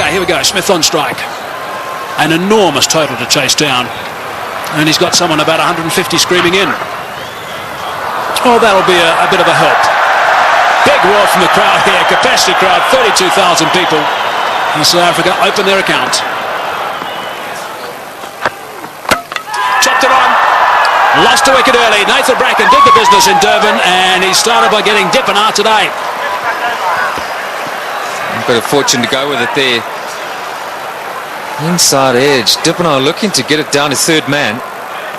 Okay, here we go. Smith on strike. An enormous total to chase down. And he's got someone about 150 screaming in. Oh, that'll be a bit of a help. Big roar from the crowd here. Capacity crowd, 32,000 people. And South Africa open their account. Chopped it on. Lost a wicket early. Nathan Bracken did the business in Durban, and he started by getting Dippenaar today. A bit of fortune to go with it there. Inside edge. Dippenaar looking to get it down to third man.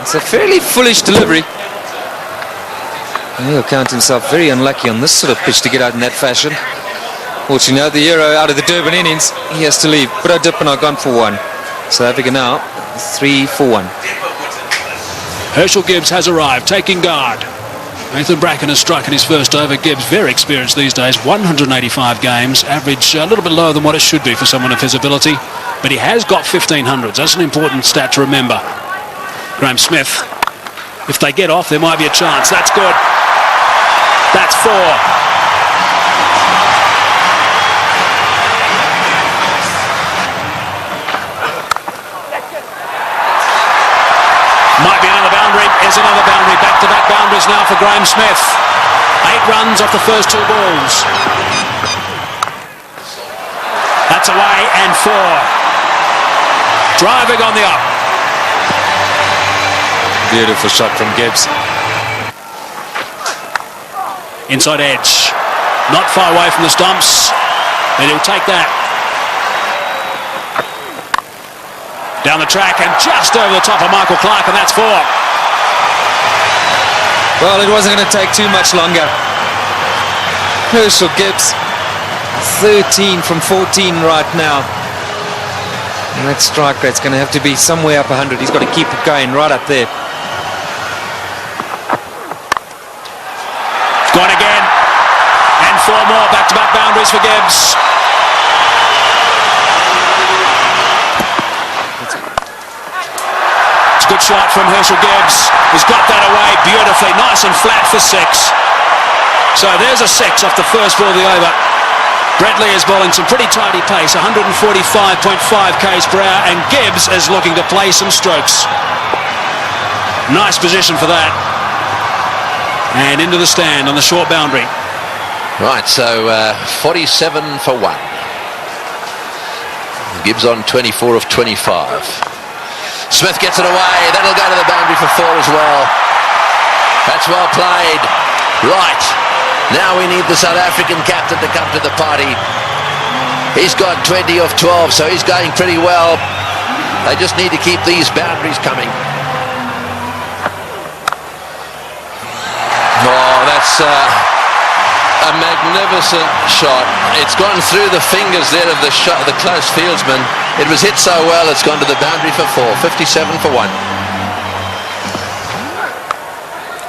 It's a fairly foolish delivery. And he'll count himself very unlucky on this sort of pitch to get out in that fashion. Fortunately, the hero out of the Durban innings, he has to leave. But Dippenaar gone for one. South Africa now 3 for 1. Herschel Gibbs has arrived, taking guard. Nathan Bracken has struck in his first over. Gibbs, very experienced these days, 185 games, average a little bit lower than what it should be for someone of his ability, but he has got 1500s. That's an important stat to remember. Graham Smith, if they get off, there might be a chance. That's good. That's 4. Might be another boundary. Is another boundary. Back-to-back boundaries now for Graham Smith. 8 runs off the first 2 balls. That's away and 4. Driving on the up. Beautiful shot from Gibbs. Inside edge. Not far away from the stumps. And he'll take that. Down the track and just over the top of Michael Clark, and that's 4. Well, it wasn't going to take too much longer. Herschel Gibbs, 13 from 14 right now. And that strike rate's going to have to be somewhere up 100. He's got to keep it going right up there. Gone again. And 4 more back-to-back boundaries for Gibbs. Good shot from Herschel Gibbs. He's got that away beautifully. Nice and flat for 6. So there's a 6 off the first ball of the over. Brett Lee is bowling some pretty tidy pace, 145.5 k's per hour, and Gibbs is looking to play some strokes. Nice position for that. And into the stand on the short boundary. Right, so 47 for 1. Gibbs on 24 of 25. Smith gets it away. That'll go to the boundary for 4 as well. That's well played. Right. Now we need the South African captain to come to the party. He's got 20 of 12, so he's going pretty well. They just need to keep these boundaries coming. Oh, that's a magnificent shot. It's gone through the fingers there of the close fieldsman. It was hit so well, it's gone to the boundary for 4. 57 for 1.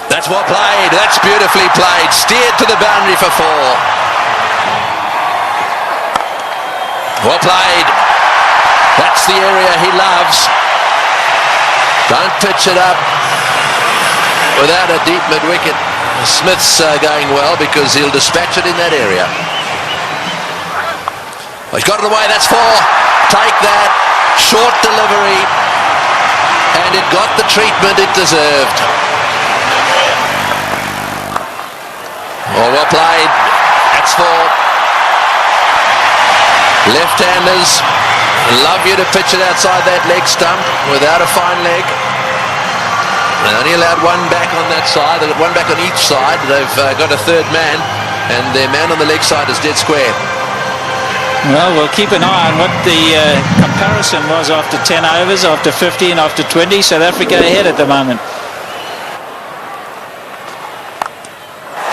That's well played. That's beautifully played. Steered to the boundary for 4. Well played. That's the area he loves. Don't pitch it up without a deep mid-wicket. Smith's going well because he'll dispatch it in that area. Oh, he's got it away. That's 4. Take that. Short delivery. And it got the treatment it deserved. Oh, well played. That's 4. Left-handers love you to pitch it outside that leg stump without a fine leg. They only allowed 1 back on that side. They've got 1 back on each side. They've got a third man, and their man on the leg side is dead square. Well, we'll keep an eye on what the comparison was after 10 overs, after 50 and after 20. South Africa ahead at the moment.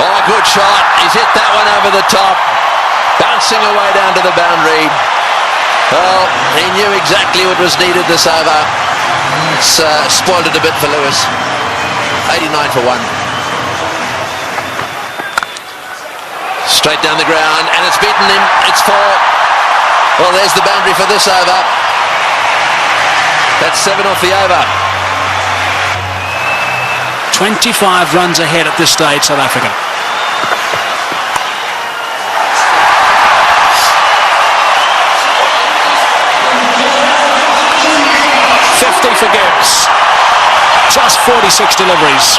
Oh, good shot. He's hit that one over the top. Bouncing away down to the boundary. Well, he knew exactly what was needed this over. It's spoiled it a bit for Lewis. 89 for 1. Straight down the ground, and it's beaten him. It's 4. Well, there's the boundary for this over. That's 7 off the over. 25 runs ahead at this stage, South Africa. 46 deliveries.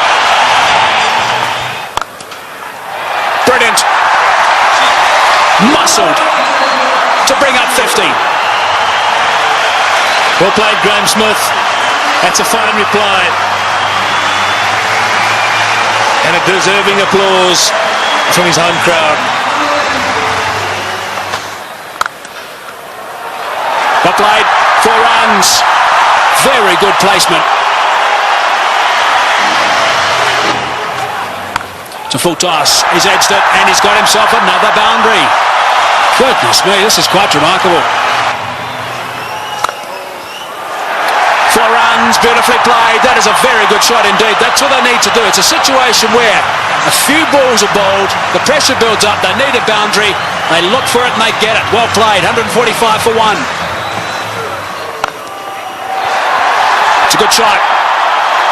Brilliant. Muscled to bring up 50. Well played, Graham Smith. That's a fine reply. And a deserving applause from his home crowd. Well played, 4 runs. Very good placement. To full toss, he's edged it and he's got himself another boundary. Goodness me, this is quite remarkable. 4 runs, beautifully played. That is a very good shot indeed. That's all they need to do. It's a situation where a few balls are bowled, the pressure builds up, they need a boundary, they look for it and they get it. Well played, 145 for 1. It's a good shot.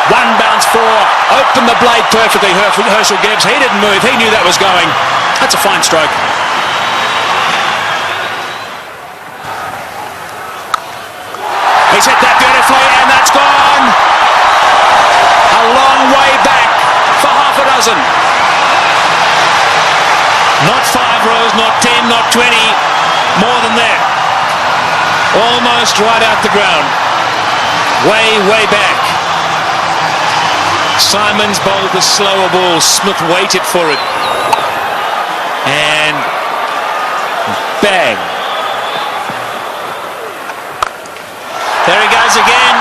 1 bounce 4, opened the blade perfectly, Herschel Gibbs. He didn't move, he knew that was going. That's a fine stroke. He's hit that beautifully and that's gone. A long way back for half a dozen. Not 5 rows, not 10, not 20, more than that. Almost right out the ground. Way, way back. Simons bowled the slower ball. Smith waited for it. And bang. There he goes again.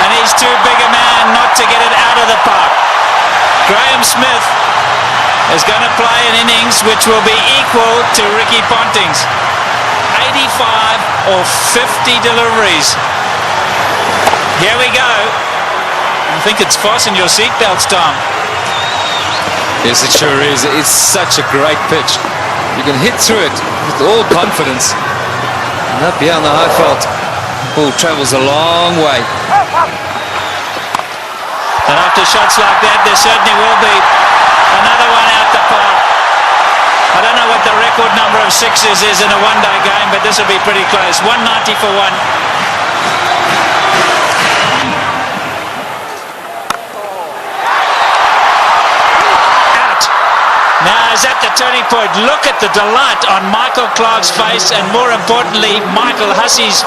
And he's too big a man not to get it out of the park. Graham Smith is going to play an innings which will be equal to Ricky Ponting's. 85 or 50 deliveries. Here we go. I think it's fasten your seatbelts, Tom. Yes, it sure is. It's such a great pitch. You can hit through it with all confidence. And up here on the high fault, ball travels a long way. And after shots like that, there certainly will be another one out the park. I don't know what the record number of sixes is in a one-day game, but this will be pretty close. 190 for 1. Now is at the turning point. Look at the delight on Michael Clarke's face, and more importantly, Michael Hussey's.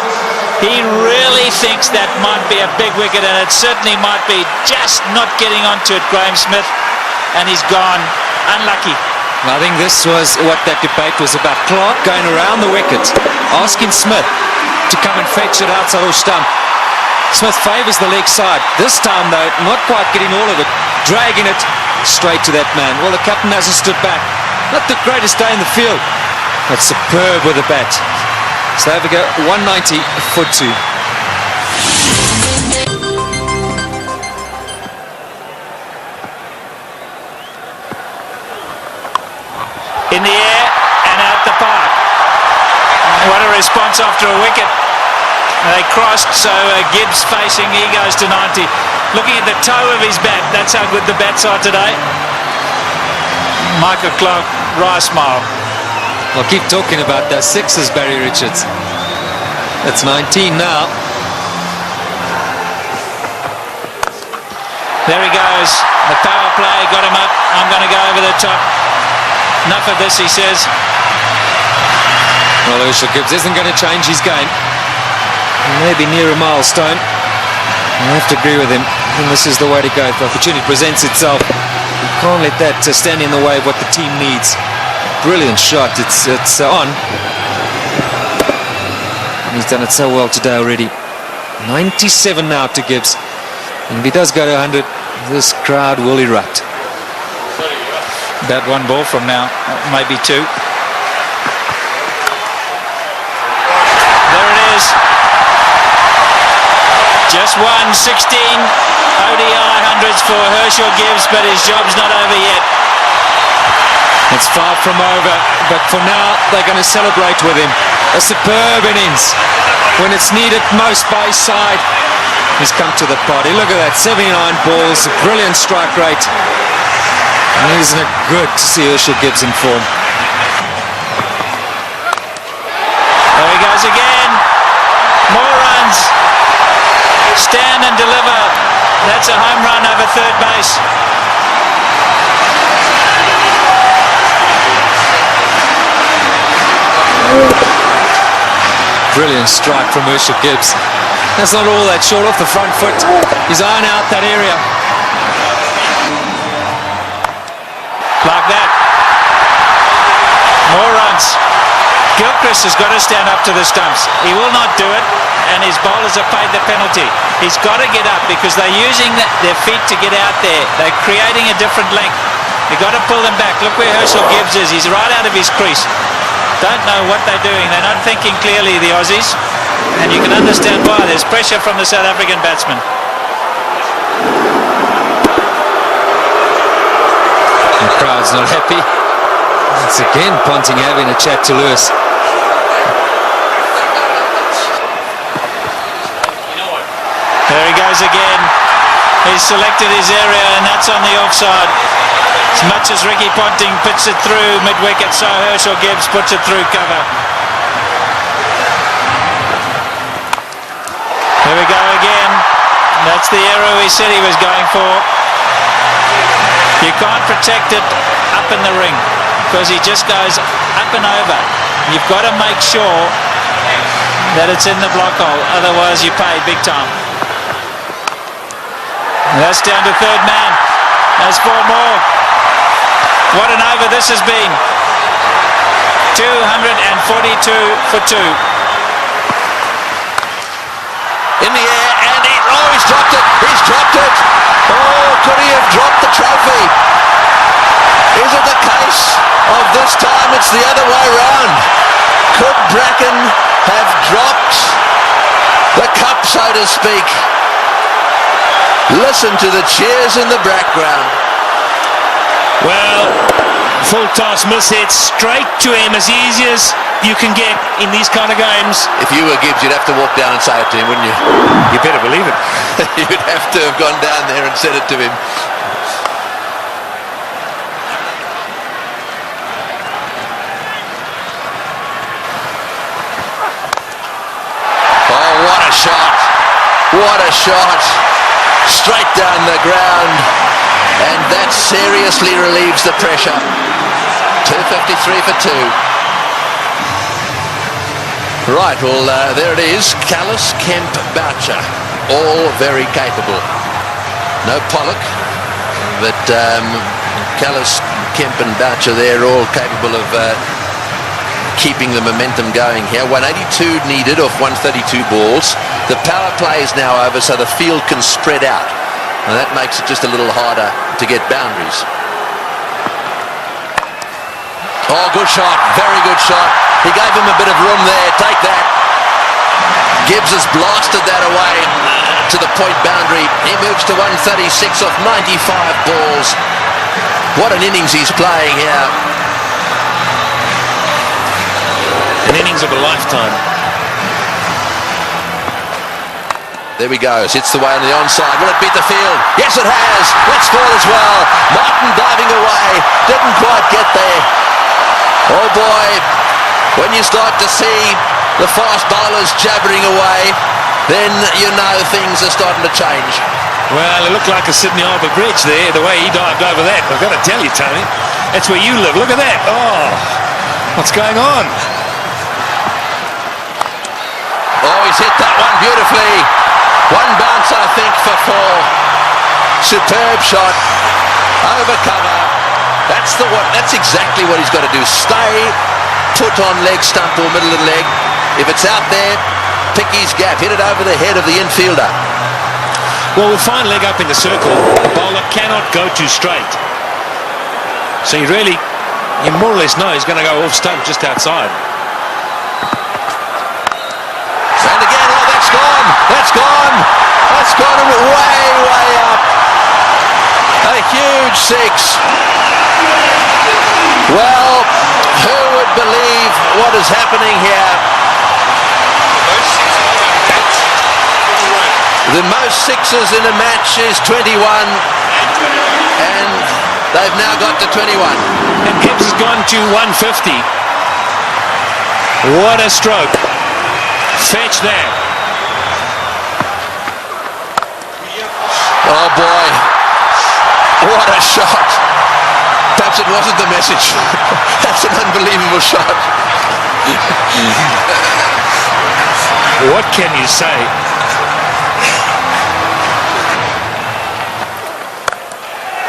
He really thinks that might be a big wicket, and it certainly might be. Just not getting onto it, Graham Smith, and he's gone. Unlucky. I think this was what that debate was about. Clarke going around the wicket, asking Smith to come and fetch it outside or stump. Smith favours the leg side. This time, though, not quite getting all of it, dragging it straight to that man. Well, the captain hasn't stood back. Not the greatest day in the field, but superb with the bat. So there we go, 190 for 2. In the air and out the park. What a response after a wicket. They crossed, so Gibbs facing, he goes to 90. Looking at the toe of his bat, that's how good the bats are today. Michael Clarke, wry smile. I'll keep talking about those sixes, Barry Richards. That's 19 now. There he goes. The power play got him up. I'm going to go over the top. Enough of this, he says. Well, Herschel Gibbs isn't going to change his game. Maybe near a milestone. I have to agree with him. I think this is the way to go. If the opportunity presents itself, you can't let that stand in the way of what the team needs. Brilliant shot. It's on. And he's done it so well today already. 97 now to Gibbs. And if he does go to 100, this crowd will erupt. About 1 ball from now, maybe 2. There it is. Just 16 ODI hundreds for Herschel Gibbs, but his job's not over yet. It's far from over, but for now they're going to celebrate with him. A superb innings when it's needed most by his side. He's come to the party. Look at that, 79 balls, a brilliant strike rate. And isn't it good to see Herschel Gibbs in form? There he goes again. More runs. Stand and deliver. That's It's a home run over third base. Brilliant strike from Herschel Gibbs. That's not all that short off the front foot. He's eyeing out that area. Like that. More runs. Gilchrist has got to stand up to the stumps. He will not do it, and his bowlers have paid the penalty. He's got to get up because they're using their feet to get out there. They're creating a different length. You've got to pull them back. Look where Herschel Gibbs is. He's right out of his crease. Don't know what they're doing. They're not thinking clearly, the Aussies. And you can understand why. There's pressure from the South African batsman. The crowd's not happy. It's again Ponting having a chat to Lewis. There he goes again. He's selected his area, and that's on the offside. As much as Ricky Ponting puts it through mid-wicket, so Herschel Gibbs puts it through cover. Here we go again. That's the arrow he said he was going for. You can't protect it up in the ring because he just goes up and over. You've got to make sure that it's in the block hole, otherwise you pay big time. And that's down to third man. There's 4 more. What an over this has been. 242 for 2. In the air, and he's dropped it. He's dropped it. Oh, could he have dropped the trophy? Is it the case of this time it's the other way round? Could Bracken have dropped the cup, so to speak? Listen to the cheers in the background. Well, full toss, miss hit, straight to him, as easy as you can get in these kind of games. If you were Gibbs, you'd have to walk down and say it to him, wouldn't you? You better believe it. You'd have to have gone down there and said it to him. Oh, what a shot. What a shot. Straight down the ground. And that seriously relieves the pressure. 253 for 2. Right, well, there it is. Callis, Kemp, Boucher, all very capable. No Pollock, but Callis, Kemp and Boucher, they're all capable of keeping the momentum going here. 182 needed off 132 balls. The power play is now over, so the field can spread out. And that makes it just a little harder to get boundaries. Oh, good shot. Very good shot. He gave him a bit of room there. Take that. Gibbs has blasted that away to the point boundary. He moves to 136 off 95 balls. What an innings he's playing here. An innings of a lifetime. There we go. Hits the way on the onside. Will it beat the field? Yes, it has. Let's score as well. Martin diving away. Didn't quite get there. Oh boy. When you start to see the fast bowlers jabbering away, then you know things are starting to change. Well, it looked like a Sydney Harbour Bridge there, the way he dived over that. I've got to tell you, Tony, that's where you live. Look at that. Oh, what's going on? Oh, he's hit that one beautifully. One bounce, I think, for 4. Superb shot. Over cover. That's exactly what he's got to do. Stay put on leg stump or middle of the leg. If it's out there, pick his gap. Hit it over the head of the infielder. Well, with fine leg up in the circle, the bowler cannot go too straight. So you more or less know he's going to go off stump just outside. And again, oh, that's gone. That's gone. That's gone way, way up. A huge 6. Well, who would believe what is happening here? The most 6s in a match is 21, and they've now got to 21. And Gibbs has gone to 150. What a stroke. Fetch that. Oh boy, what a shot. Perhaps it wasn't the message. That's an unbelievable shot. What can you say?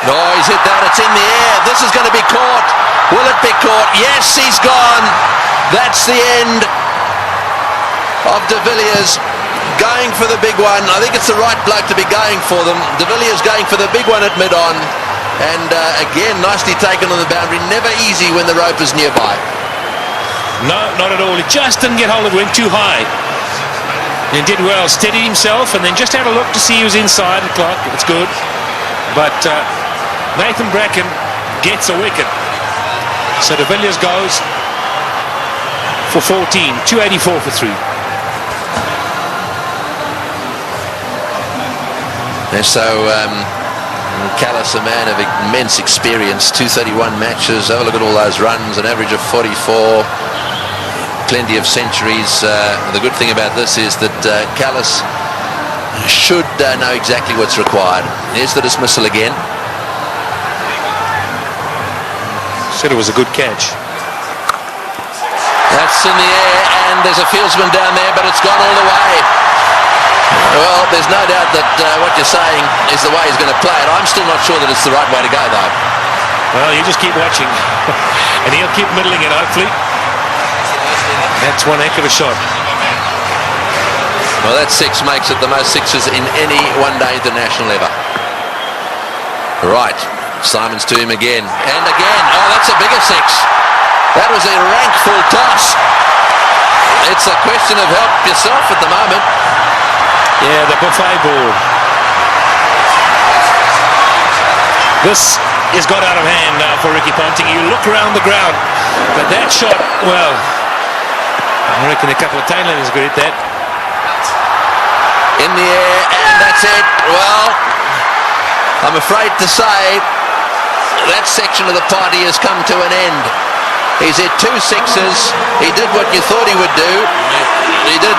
No, he's hit that. It's in the air. This is going to be caught. Will it be caught? Yes, he's gone. That's the end of De Villiers going for the big one. I think it's the right bloke to be going for them. De Villiers going for the big one at mid-on. And again, nicely taken on the boundary. Never easy when the rope is nearby. No, not at all. He just didn't get hold of it. Went too high. And did well. Steadied himself and then just had a look to see he was inside the clock. It's good. But Nathan Bracken gets a wicket. So De Villiers goes for 14. 284 for 3. And so Callis, a man of immense experience, 231 matches. Have a look at all those runs, an average of 44, plenty of centuries. The good thing about this is that Callis should know exactly what's required. Here's the dismissal again. Said it was a good catch. That's in the air, and there's a fieldsman down there, but it's gone all the way. Well, there's no doubt that what you're saying is the way he's going to play it. I'm still not sure that it's the right way to go, though. Well, you just keep watching. And he'll keep middling it, hopefully. That's one heck of a shot. Well, that six makes it the most sixes in any one-day international ever. Right, Simons to him again. And again. Oh, that's a bigger six. That was a rank full toss. It's a question of help yourself at the moment. Yeah, the buffet ball. This has got out of hand now for Ricky Ponting. You look around the ground, but that shot, well, I reckon a couple of tailenders could hit that. In the air, and that's it. Well, I'm afraid to say that section of the party has come to an end. He's hit 2 sixes. He did what you thought he would do. He did.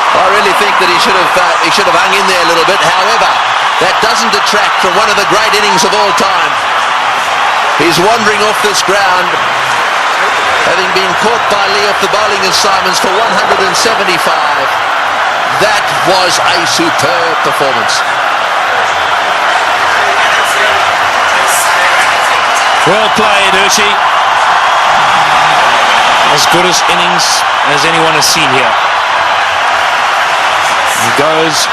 I really think that he should have hung in there a little bit. However, that doesn't detract from one of the great innings of all time. He's wandering off this ground, having been caught by Lee off the bowling of Simons for 175. That was a superb performance. Well played, Hershey. As good as innings as anyone has seen here. He goes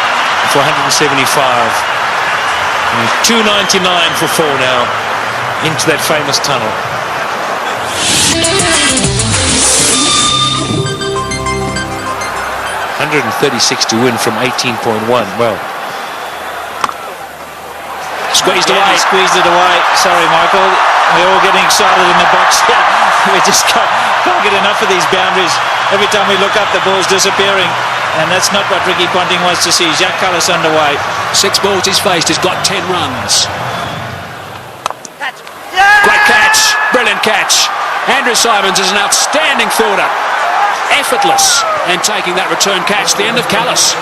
for 175. And 299 for 4 now into that famous tunnel. 136 to win from 18.1. Well, Squeezed Yeah, away. he squeezed it away. Sorry, Michael. We're all getting excited in the box here. We just can't get enough of these boundaries. Every time we look up, the ball's disappearing. And that's not what Ricky Ponting wants to see. Jacques Callis underway. 6 balls he's faced. He's got 10 runs. Great catch. Brilliant catch. Andrew Simons is an outstanding fielder. Effortless. And taking that return catch. The end of Callis.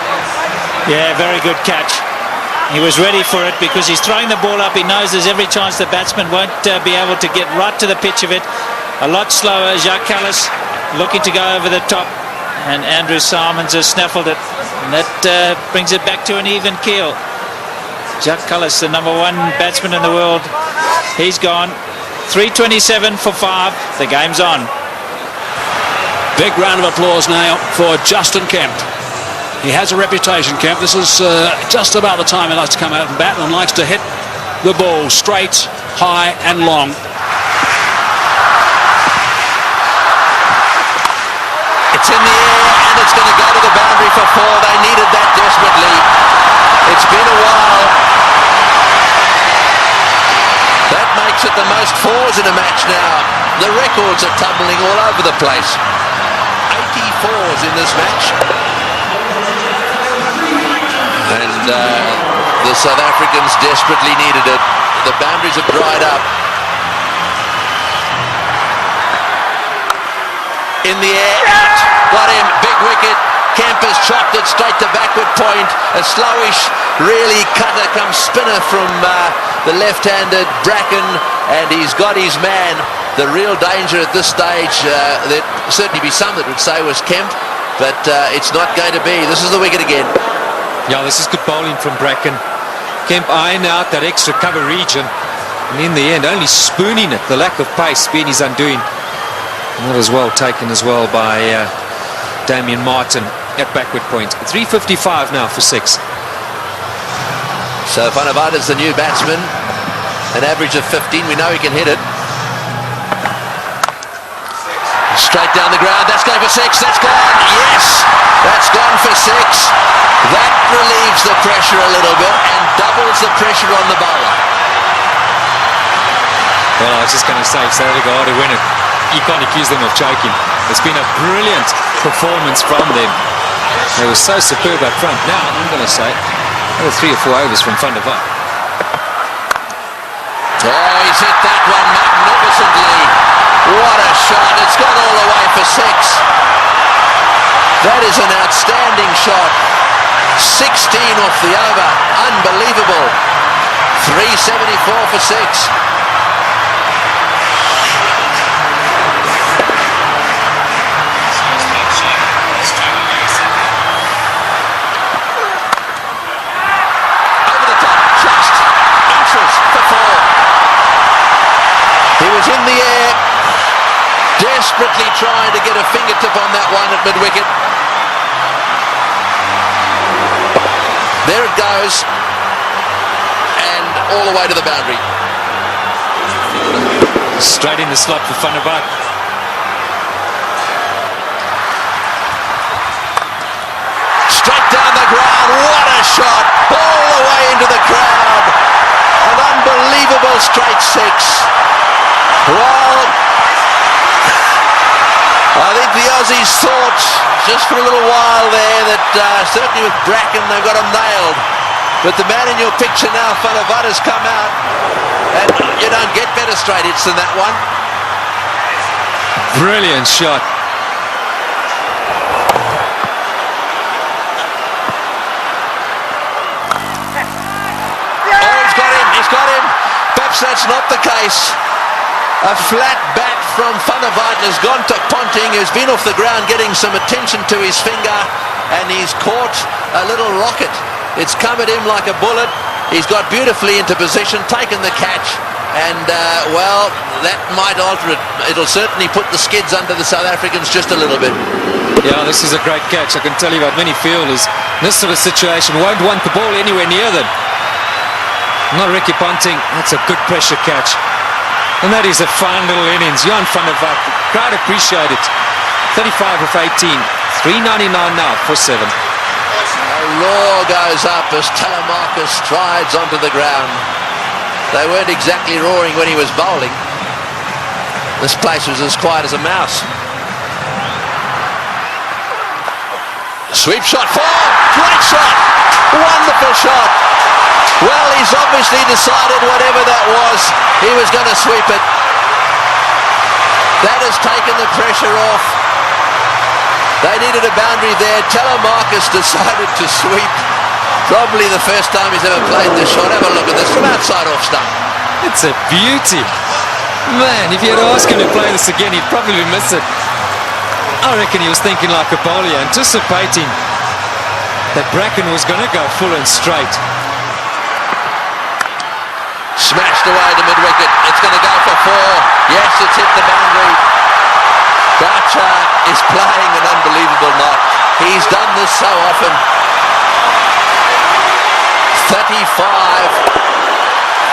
Yeah, very good catch. He was ready for it because he's throwing the ball up. He knows there's every chance the batsman won't be able to get right to the pitch of it. A lot slower. Jacques Callis looking to go over the top. And Andrew Simons has snaffled it. And that brings it back to an even keel. Jacques Callis, the #1 batsman in the world. He's gone. 327 for 5. The game's on. Big round of applause now for Justin Kemp. He has a reputation, Kemp. This is just about the time he likes to come out and bat and likes to hit the ball straight, high and long. It's in the air and it's going to go to the boundary for 4. They needed that desperately. It's been a while. That makes it the most 4s in a match now. The records are tumbling all over the place. 84s in this match. And the South Africans desperately needed it. The boundaries have dried up. In the air, out. Got him. Big wicket. Kemp has chopped it straight to backward point. A slowish, really cutter come spinner from the left-handed Bracken, and he's got his man. The real danger at this stage, there'd certainly be some that would say was Kemp, but it's not going to be. This is the wicket again. Yeah, this is good bowling from Bracken. Kemp eyeing out that extra cover region, and in the end only spooning it. The lack of pace being his undoing. That was well taken as well by Damien Martin at backward point. 3:55 now for 6. So Van der Vaart is the new batsman, an average of 15. We know he can hit it. Straight down the ground, that's going for 6, that's gone, yes, that's gone for 6. That relieves the pressure a little bit and doubles the pressure on the bowler. Well, I was just going to say, if South Africa are to win it, you can't accuse them of choking. It's been a brilliant performance from them. They were so superb up front. Now, I'm going to say, another 3 or 4 overs from Van der Vaart. Oh, he's hit that one magnificently. What a shot. It's gone all the way for 6. That is an outstanding shot. 16 off the over. Unbelievable. 374 for 6. Over the top, just inches for 4. He was in the air, desperately trying to get a fingertip on that one at mid-wicket. There it goes, and all the way to the boundary. Straight in the slot for Van der Vaart. Straight down the ground, what a shot, all the way into the crowd. An unbelievable straight 6. Well, I think the Aussies thought just for a little while there that certainly with Bracken they've got him nailed. But the man in your picture now, Van der Vaart, has come out, and you don't get better straight hits than that one. Brilliant shot. Oh, he's got him. Perhaps that's not the case. A flat bat from Van der Vaart has gone to Ponting, who's been off the ground getting some attention to his finger, and he's caught a little rocket. It's come at him like a bullet. He's got beautifully into position, taken the catch, and well, that might alter it. It'll certainly put the skids under the South Africans just a little bit. Yeah, this is a great catch. I can tell you about many fielders in this sort of situation won't want the ball anywhere near them. Not Ricky Ponting. That's a good pressure catch. And that is a fine little innings. Jan van der Vaart, crowd appreciate it. 35 of 18. 399 now for 7. A roar goes up as Telemarcus strides onto the ground. They weren't exactly roaring when he was bowling. This place was as quiet as a mouse. Sweep shot, 4, great shot, wonderful shot. Well, he's obviously decided whatever that was, he was going to sweep it. That has taken the pressure off. They needed a boundary there. Telemarcus decided to sweep. Probably the first time he's ever played this shot. Have a look at this from outside off stump. It's a beauty. Man, if you had asked him to play this again, he'd probably miss it. I reckon he was thinking like a bowler, anticipating that Bracken was going to go full and straight. Smashed away to mid-wicket. It's going to go for 4. Yes, it's hit the boundary. Gotcha is playing an unbelievable knock. He's done this so often. 35.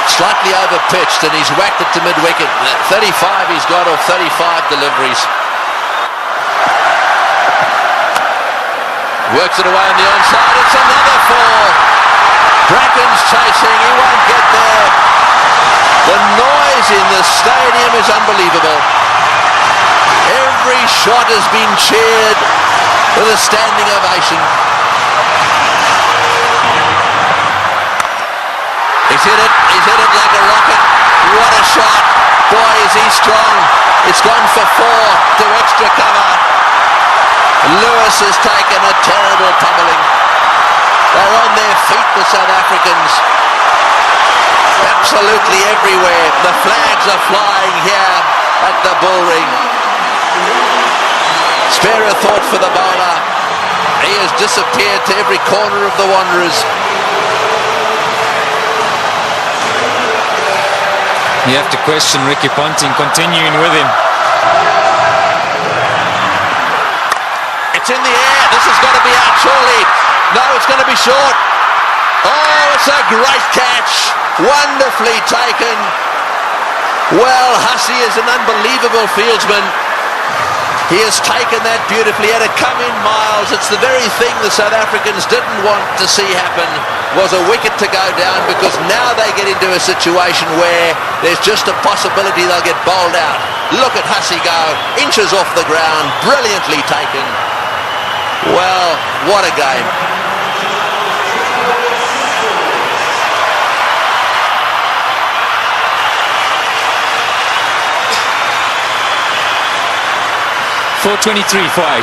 Slightly over-pitched, and he's whacked it to mid-wicket. 35 he's got off 35 deliveries. Works it away on the onside. It's another 4. Bracken's chasing. He won't get there. The noise in the stadium is unbelievable. Every shot has been cheered with a standing ovation. He's hit it like a rocket. What a shot. Boy, is he strong. It's gone for 4 to extra cover. Lewis has taken a terrible pummeling. They're on their feet, the South Africans. Absolutely everywhere. The flags are flying here at the bull ring. Spare a thought for the bowler. He has disappeared to every corner of the Wanderers. You have to question Ricky Ponting continuing with him. It's in the air. This has got to be out surely. No, it's going to be short. Oh, it's a great catch. Wonderfully taken. Well, Hussey is an unbelievable fieldsman. He has taken that beautifully. Had to come in miles. It's the very thing the South Africans didn't want to see happen, was a wicket to go down, because now they get into a situation where there's just a possibility they'll get bowled out. Look at Hussey go. Inches off the ground. Brilliantly taken. Well, what a game. .423 for 8.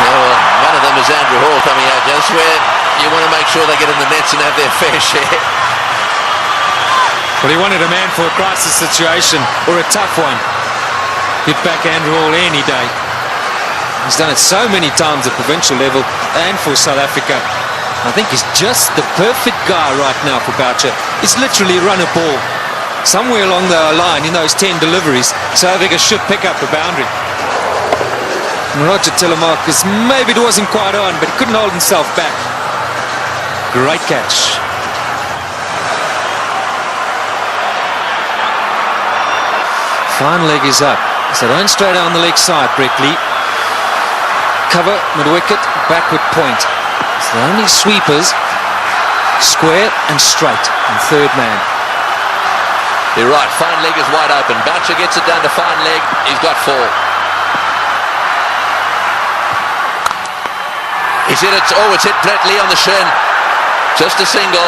Well, one of them is Andrew Hall coming out. That's where you want to make sure they get in the nets and have their fair share. Well, he wanted a man for a crisis situation, or a tough one. He'd back Andrew Hall any day. He's done it so many times at provincial level and for South Africa. I think he's just the perfect guy right now for Boucher. He's literally run a ball. Somewhere along the line in those 10 deliveries, South Africa should pick up the boundary. And Roger Telemarcus, maybe it wasn't quite on, but he couldn't hold himself back. Great catch. Fine leg is up. So don't straight down the leg side, Brett Lee. Cover, mid-wicket, backward point. So the only sweepers, square and straight, and third man. You're right, fine leg is wide open. Boucher gets it down to fine leg. He's got 4. He's hit it. Oh, it's hit Brett Lee on the shin. Just a single.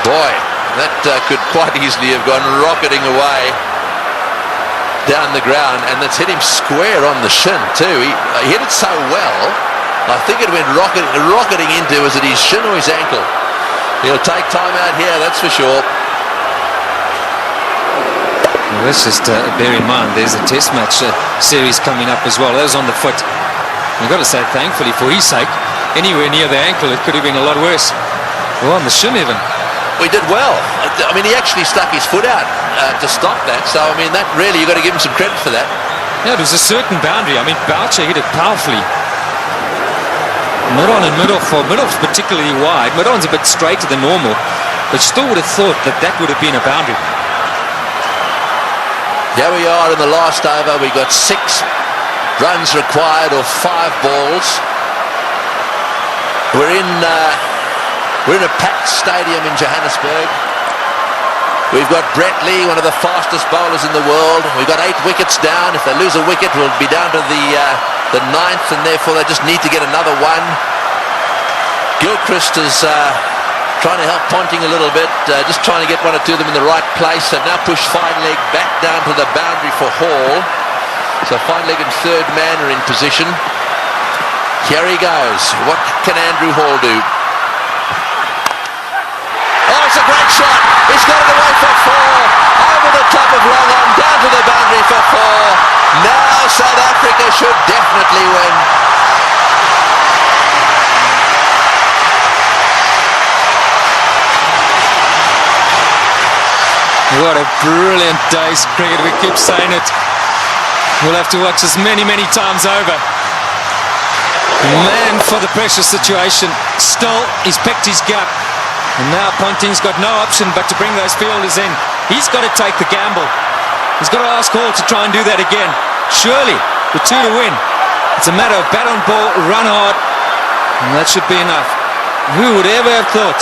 Boy, that could quite easily have gone rocketing away down the ground, and that's hit him square on the shin too. He hit it so well. I think it went rocketing into, was it his shin or his ankle? He'll take time out here, that's for sure. Well, let's just bear in mind there's a test match series coming up as well. That was on the foot. You've got to say thankfully for his sake, anywhere near the ankle it could have been a lot worse. Well, on the shin even. We did well. I mean, he actually stuck his foot out to stop that. So, I mean, that really, you've got to give him some credit for that. Yeah, it was a certain boundary. I mean, Boucher hit it powerfully. Mid-on and mid-off, or mid-off's particularly wide. Mid-on's a bit straighter than normal, but still would have thought that that would have been a boundary. Here we are in the last over. We got 6 runs required, or 5 balls. We're in a packed stadium in Johannesburg. We've got Brett Lee, one of the fastest bowlers in the world. We've got 8 wickets down. If they lose a wicket, we'll be down to the 9th, and therefore they just need to get another one. Gilchrist is trying to help Ponting a little bit, just trying to get 1 or 2 of them in the right place. They've now pushed fine leg back down to the boundary for Hall. So fine leg and third man are in position. Here he goes. What can Andrew Hall do? Oh, it's a great shot. He's got it away for 4. Over the top of long on, down to the boundary for 4. Now South Africa should definitely win. What a brilliant day's cricket. We keep saying it. We'll have to watch this many, many times over. Man for the pressure situation. Still, he's picked his gap. And now Ponting's got no option but to bring those fielders in. He's got to take the gamble. He's got to ask Hall to try and do that again. Surely, with 2 to win. It's a matter of bat on ball, run hard, and that should be enough. Who would ever have thought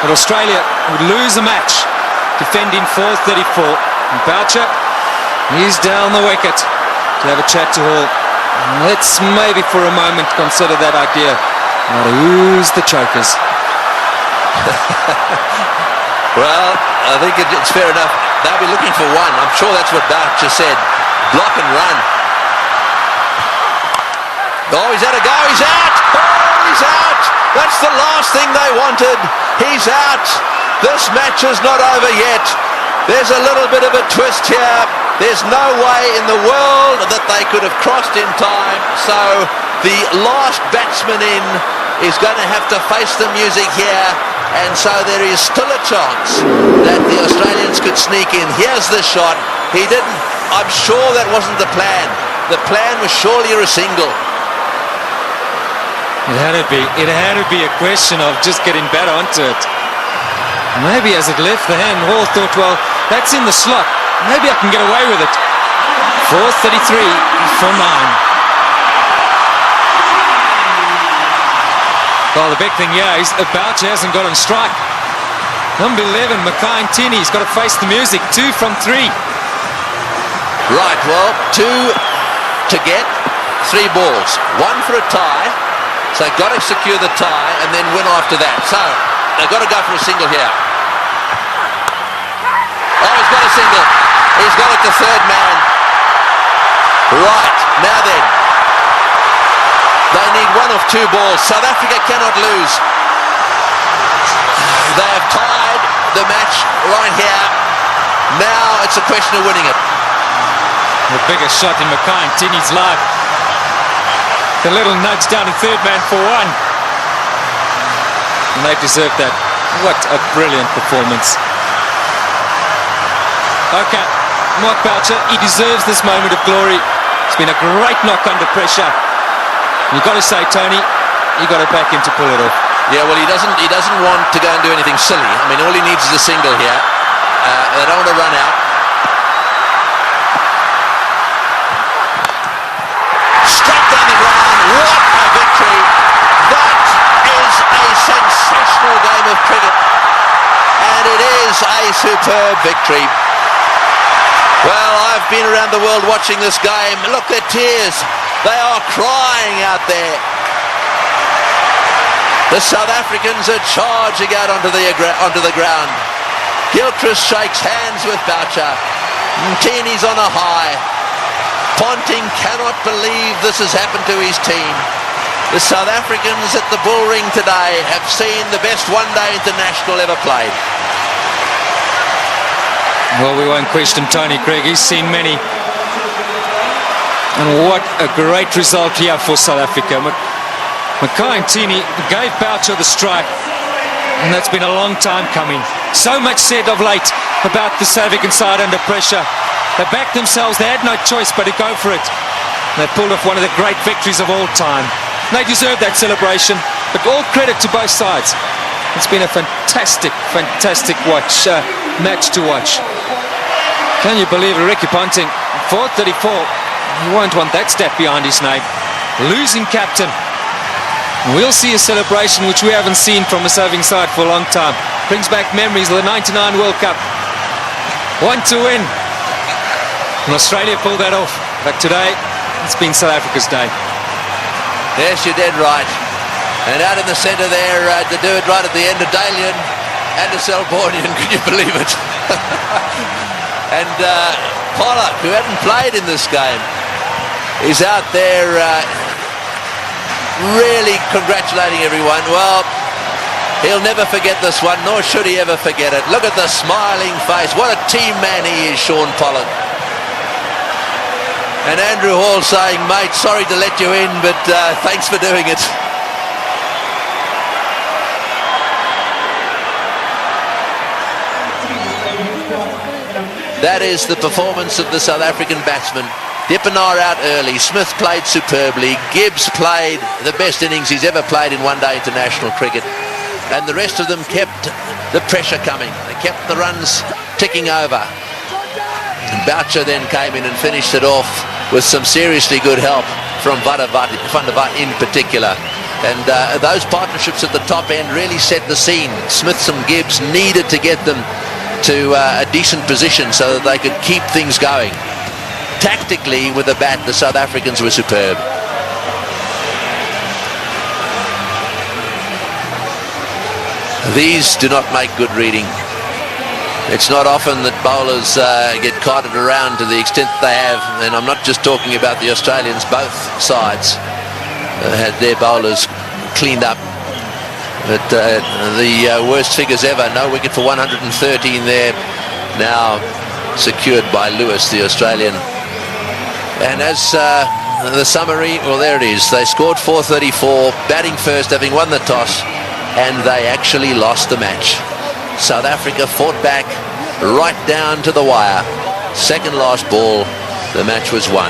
that Australia would lose a match defending 434? And Boucher, he's down the wicket to have a chat to Hall. Let's maybe for a moment consider that idea. Now who's the chokers? Well, I think it's fair enough. They'll be looking for one. I'm sure that's what Boucher said. Block and run. Oh, he's had a go. He's out. Oh, he's out. That's the last thing they wanted. He's out. This match is not over yet. There's a little bit of a twist here. There's no way in the world that they could have crossed in time. So the last batsman in is going to have to face the music here. And so there is still a chance that the Australians could sneak in. Here's the shot. He didn't. I'm sure that wasn't the plan. The plan was surely a single. It had to be a question of just getting better onto it. Maybe as it left the hand, Hall thought, well, that's in the slot. Maybe I can get away with it. 4:33 for 9. Well, the big thing here is Boucher hasn't got on strike. Number 11, Mackay-Ntini's got to face the music. 2 from 3. Right, well, 2 to get, 3 balls. 1 for a tie. So they've got to secure the tie and then win after that. So they've got to go for a single here. Oh, he's got a single. He's got it to third man. Right, now then. They need 1 of 2 balls. South Africa cannot lose. They have tied the match right here. Now it's a question of winning it. The biggest shot in Mackay-Ntini's life. The little nudge down to third man for 1. And they deserve that. What a brilliant performance. Okay, Mark Boucher, he deserves this moment of glory. It's been a great knock under pressure. You've got to say, Tony, you've got to back him to pull it off. Yeah, well, he doesn't want to go and do anything silly. I mean, all he needs is a single here. They don't want to run out. Straight down the ground. What a victory. That is a sensational game of cricket. And it is a superb victory. Well, I've been around the world watching this game. Look, their tears. They are crying out there. The South Africans are charging out onto the ground. Gilchrist shakes hands with Boucher. Ntini's on a high. Ponting cannot believe this has happened to his team. The South Africans at the Bull Ring today have seen the best one-day international ever played. Well, we won't question Tony Craig. He's seen many. And what a great result here for South Africa. Mackay-Ntini gave Boucher the strike, and that's been a long time coming. So much said of late about the South African side under pressure. They backed themselves. They had no choice but to go for it. They pulled off one of the great victories of all time. They deserve that celebration, but all credit to both sides. It's been a fantastic match to watch. Can you believe it? Ricky Ponting, 434. You won't want that stat behind his name. Losing captain. We'll see a celebration which we haven't seen from a serving side for a long time. Brings back memories of the 99 World Cup. 1 to win. And Australia pulled that off. But today, it's been South Africa's day. Yes, you're dead right. And out in the centre there, to do it right at the end of Dalian and the Selbornian, can you believe it? And Pollock, who hadn't played in this game, is out there really congratulating everyone. Well, he'll never forget this one, nor should he ever forget it. Look at the smiling face. What a team man he is, Sean Pollock. And Andrew Hall saying, mate, sorry to let you in, but thanks for doing it. That is the performance of the South African batsmen. Dippenaar out early. Smith played superbly. Gibbs played the best innings he's ever played in one-day international cricket. And the rest of them kept the pressure coming. They kept the runs ticking over. And Boucher then came in and finished it off with some seriously good help from Van der Vaart in particular. And those partnerships at the top end really set the scene. Smith and Gibbs needed to get them to a decent position so that they could keep things going. Tactically, with the bat, the South Africans were superb. These do not make good reading. It's not often that bowlers get carted around to the extent they have, and I'm not just talking about the Australians. Both sides had their bowlers cleaned up. But the worst figures ever. No wicket for 113 there. Now secured by Lewis, the Australian. And as the summary, well, there it is. They scored 434, batting first, having won the toss, and they actually lost the match. South Africa fought back right down to the wire. Second last ball, the match was won.